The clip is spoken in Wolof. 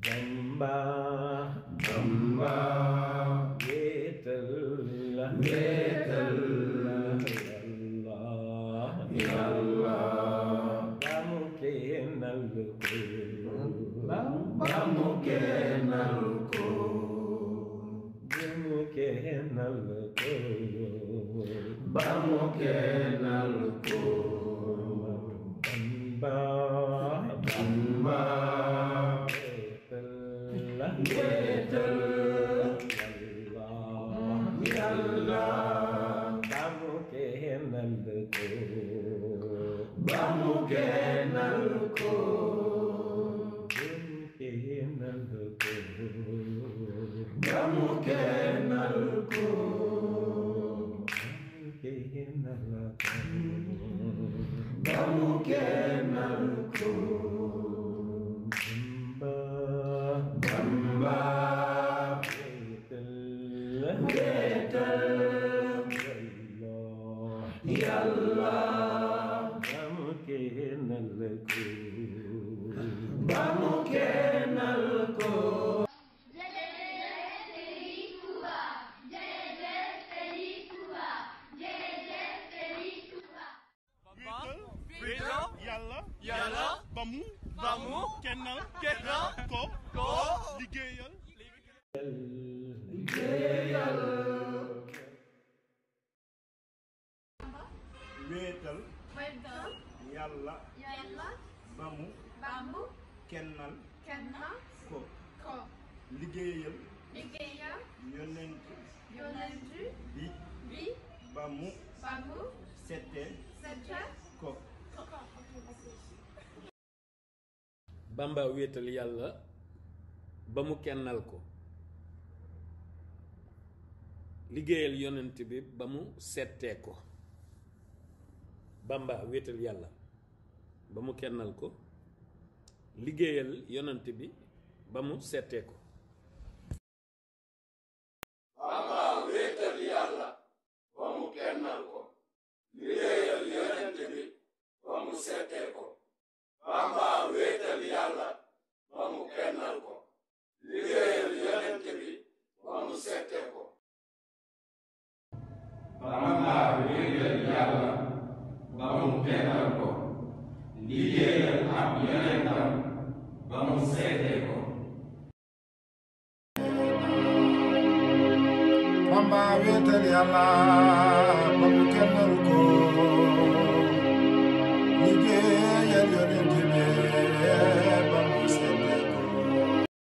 Bamba Bamba wéetal yàlla ba mu kennal ko ba mu kennal ko ba mu kennal ko ba mu kennal ko Bamba Bamba wéetal yàlla ba mu kennal ko ba mu kennal ko ba mu kennal ko ba mu kennal ko Bamba wéetal yàlla ba mu kennal ko ba mu kennal ko yàlla ba mu kennal ko liggéeyal wéetal yàlla ba mu kennal ko liggéeyal yonent bi ba mu sete ko Bamba wéetal yàlla ba mu kennal ko liggéeyal yonent bi ba mu settee ko Bamba wéetal yàlla ba mu kennal ko liggéeyal yonent bi ba mu settee ko Bamba wéetal yàlla ba mu kennal ko liggéeyal yonent bi ba mu settee ko Bamba wéetal yàlla ba mu kennal ko liggéeyal yonent bi ba mu settee ko Bamba wéetal yàlla ba mu kennal ko liggéeyal ab yonentam ba mu settee ko Bamba wéetal yàlla